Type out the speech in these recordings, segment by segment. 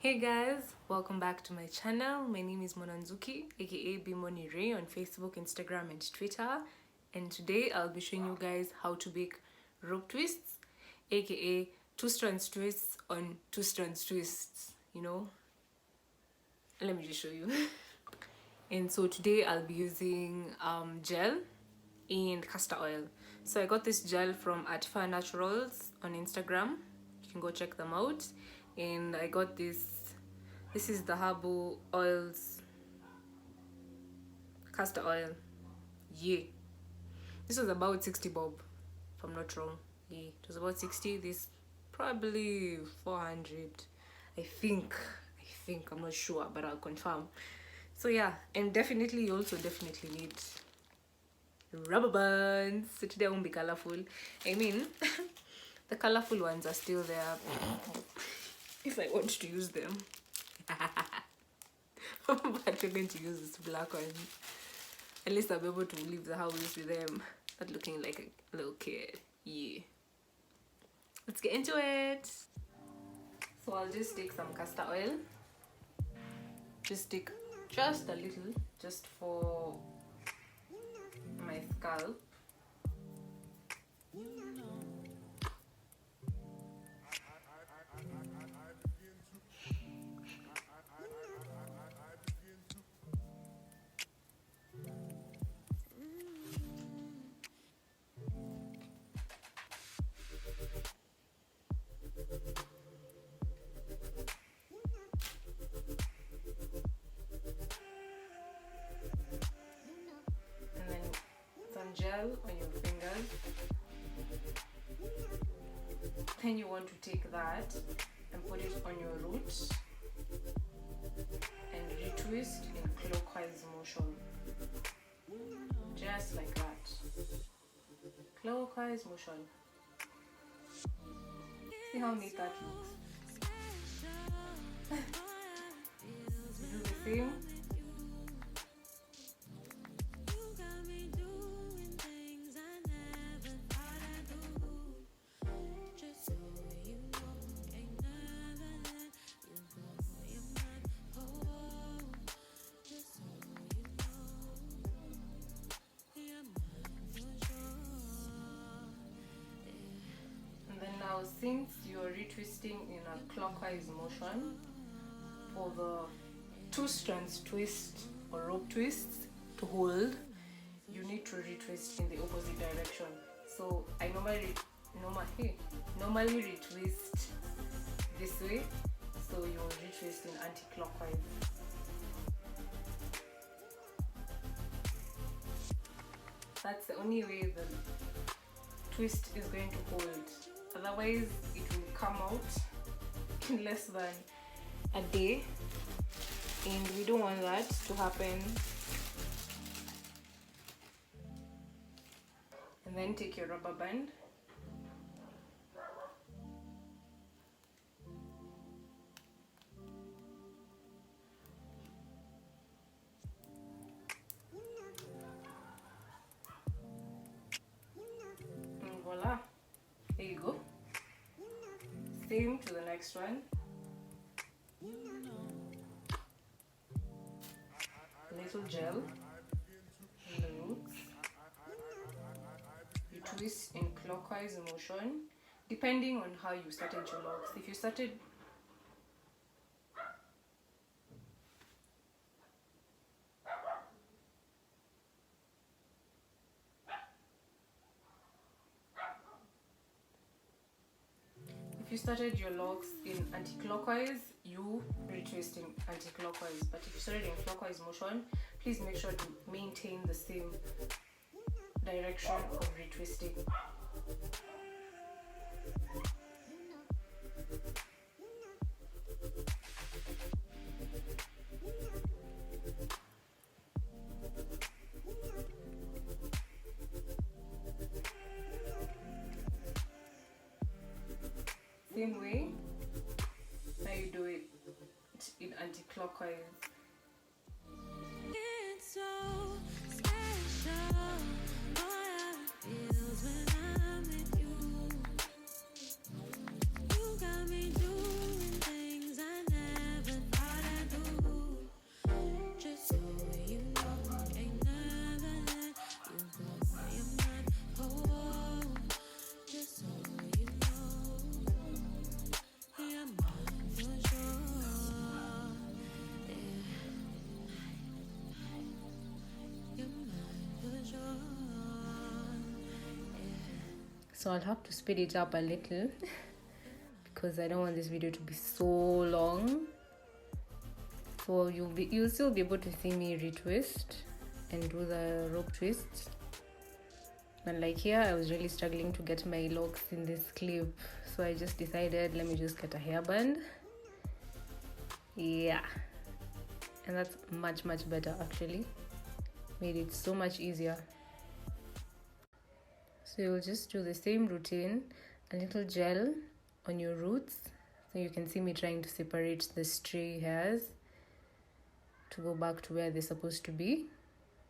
Hey guys, welcome back to my channel. My name is Monanzuki, aka Bimoni Ray on Facebook, Instagram, and Twitter. And today I'll be showing you guys how to bake rope twists, aka two strands twists on two strands twists. Let me just show you. And so today I'll be using gel and castor oil. So I got this gel from Artifa Naturals on Instagram. You can go check them out. And I got this is the herbal oils castor oil. Yeah, this was about 60 bob, if I'm not wrong. Yeah, it was about 60. This probably 400, I think. I'm not sure, but I'll confirm. So yeah, and definitely you also definitely need rubber bands. So today I won't be colorful. I mean the colorful ones are still there if I want to use them. But we're going to use this black one. At least I'll be able to leave the house with them not looking like a little kid. Yeah, let's get into it. So I'll just take some castor oil. Just take just a little, just for my scalp. Gel on your fingers. Then you want to take that and put it on your roots and retwist in clockwise motion, just like that. Clockwise motion. See how neat that looks. Do the same. Now, since you're retwisting in a clockwise motion, for the two strands twist or rope twists to hold, you need to retwist in the opposite direction. So I normally retwist this way, so you'll retwist in anti-clockwise. That's the only way the twist is going to hold. Otherwise it will come out in less than a day, and we don't want that to happen. And then take your rubber band, and voila, there you go. Same to the next one. Little gel in the roots. You twist in clockwise motion depending on how you started your locks. If you started your locks in anti-clockwise, you retwist in anti-clockwise. But if you started in clockwise motion, please make sure to maintain the same direction of retwisting. Same way, now you do it in anti-clockwise. It's so special, boy, it feels when I'm with you. You got me doing things I never So I'll have to speed it up a little because I don't want this video to be so long. So you'll still be able to see me retwist and do the rope twists. And like here, I was really struggling to get my locks in this clip, so I just decided, let me just get a hairband. Yeah, and that's much better actually. Made it so much easier. So you'll just do the same routine, a little gel on your roots. So you can see me trying to separate the stray hairs to go back to where they're supposed to be.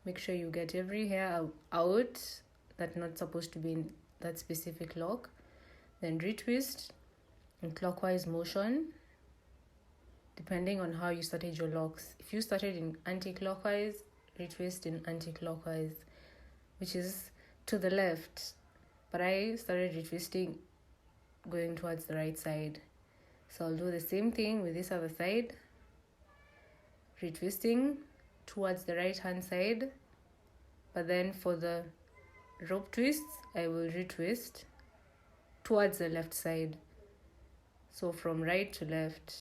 Make sure you get every hair out that's not supposed to be in that specific lock. Then retwist in clockwise motion, depending on how you started your locks. If you started in anti-clockwise, retwist in anti-clockwise, which is to the left. But I started retwisting going towards the right side. So I'll do the same thing with this other side. Retwisting towards the right hand side, but then for the rope twists I will retwist towards the left side, so from right to left.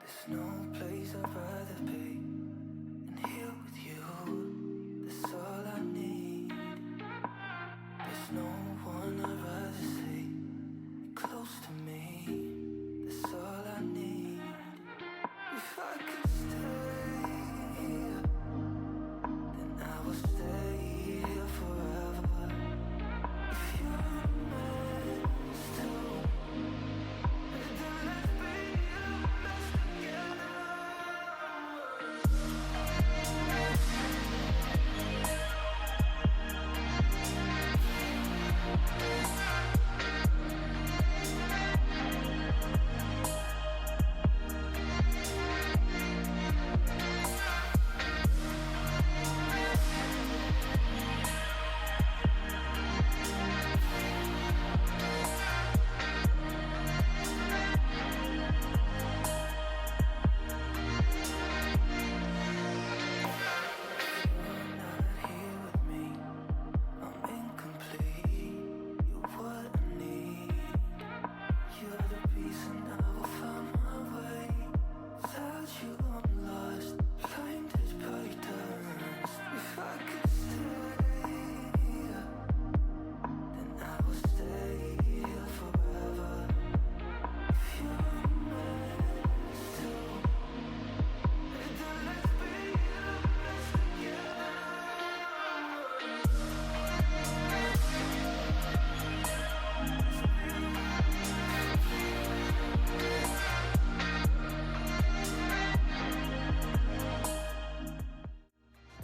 There's no place I'd rather be than here with you. That's all I need. There's no one I'd rather see close to me. That's all I need. If I could stay here, then I will stay here forever. If you're meant to, then let's be the best together.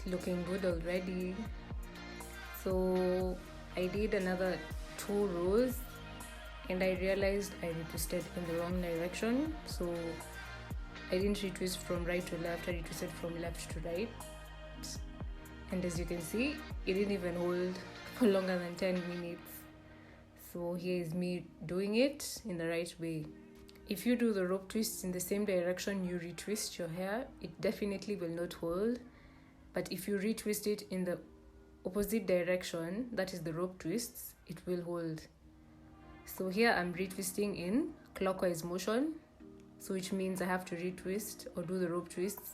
Looking good already. So I did another 2 rows and I realized I retwisted in the wrong direction, so I didn't retwist from right to left, I retwisted from left to right, and as you can see, it didn't even hold for longer than 10 minutes. So here is me doing it in the right way. If you do the rope twists in the same direction you retwist your hair, it definitely will not hold. But if you retwist it in the opposite direction, that is the rope twists, it will hold. So here I'm retwisting in clockwise motion, so which means I have to retwist or do the rope twists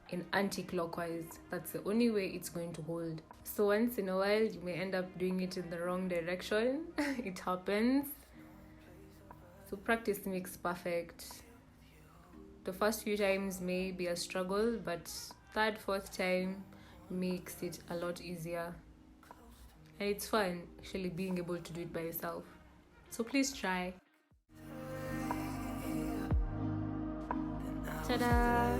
in anti-clockwise. That's the only way it's going to hold. So once in a while you may end up doing it in the wrong direction. It happens. So practice makes perfect. The first few times may be a struggle, but third, fourth time makes it a lot easier. And it's fun actually being able to do it by yourself. So please try. Ta-da!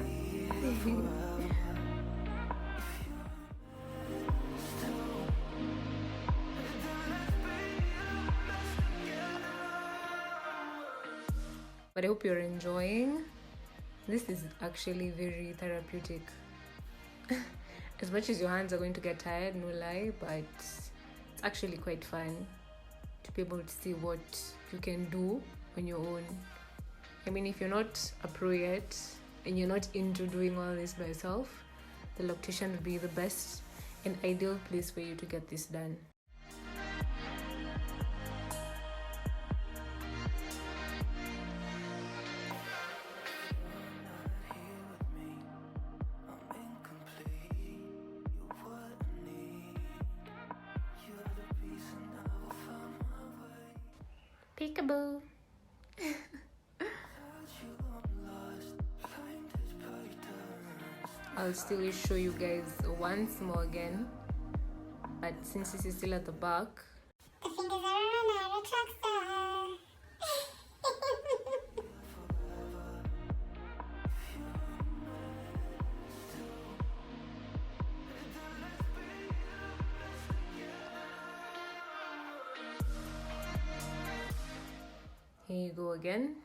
But I hope you're enjoying. This is actually very therapeutic. As much as your hands are going to get tired, no lie, but It's actually quite fun to be able to see what you can do on your own. I mean, if you're not a pro yet and you're not into doing all this by yourself, the Loc'tician would be the best and ideal place for you to get this done. Peekaboo. I'll still show you guys once more again, but since this is still at the back, the fingers are on a track star. here you go again.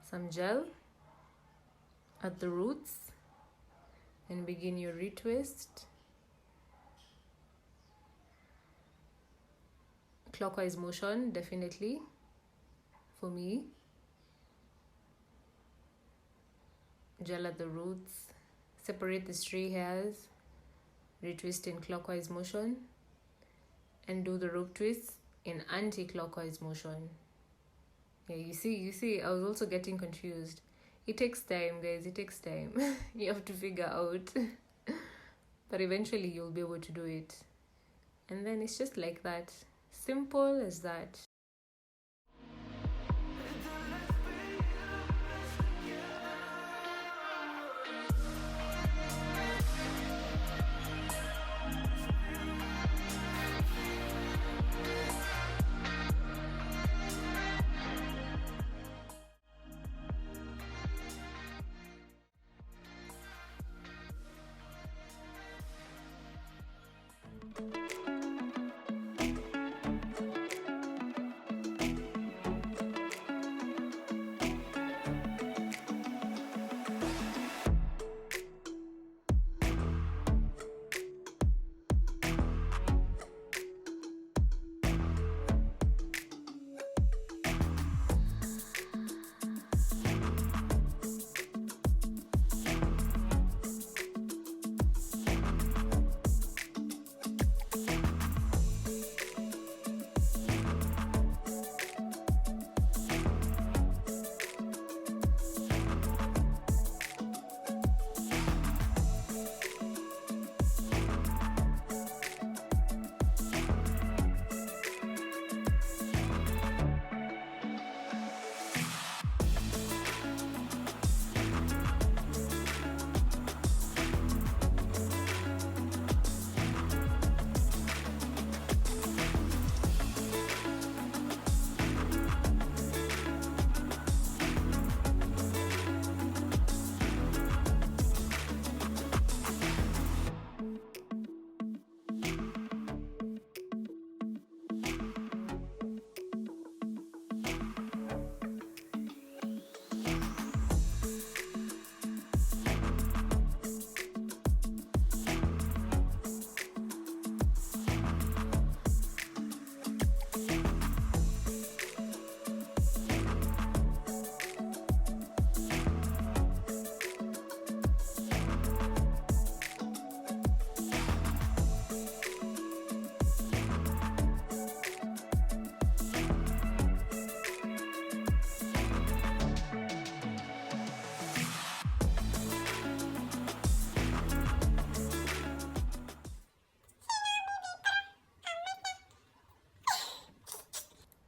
Some gel at the roots and begin your retwist. Clockwise motion, definitely, for me. Gel at the roots, separate the stray hairs, retwist in clockwise motion, and do the rope twist in anti-clockwise motion. Yeah, you see, I was also getting confused. It takes time, guys, it takes time. You have to figure out. But eventually you'll be able to do it. And then it's just like that. Simple as that.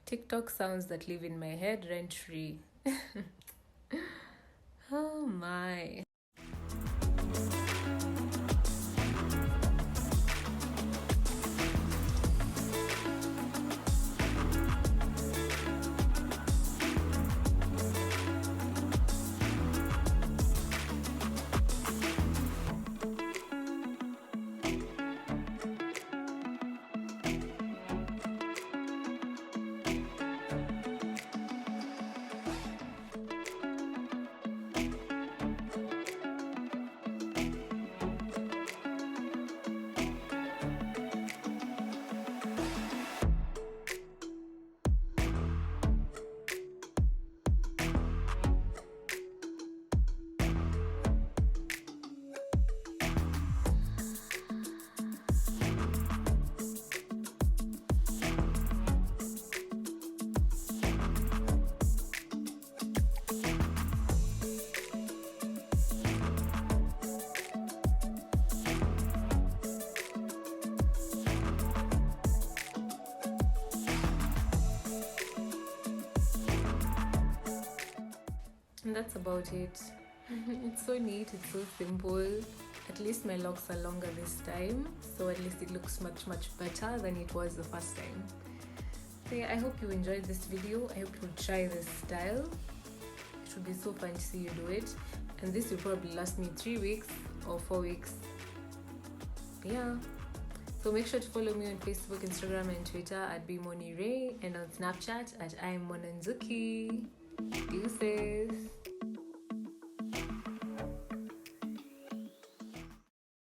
TikTok sounds that live in my head rent free. Oh my. that's about it. It's so neat, it's so simple. At least my locks are longer this time, so at least it looks much better than it was the first time. So yeah, I hope you enjoyed this video. I hope you'll try this style. It would be so fun to see you do it, and this will probably last me 3 weeks or 4 weeks. Yeah, so make sure to follow me on Facebook, Instagram and Twitter at bmonire, and on Snapchat at I'm Monanzuki. Deuces.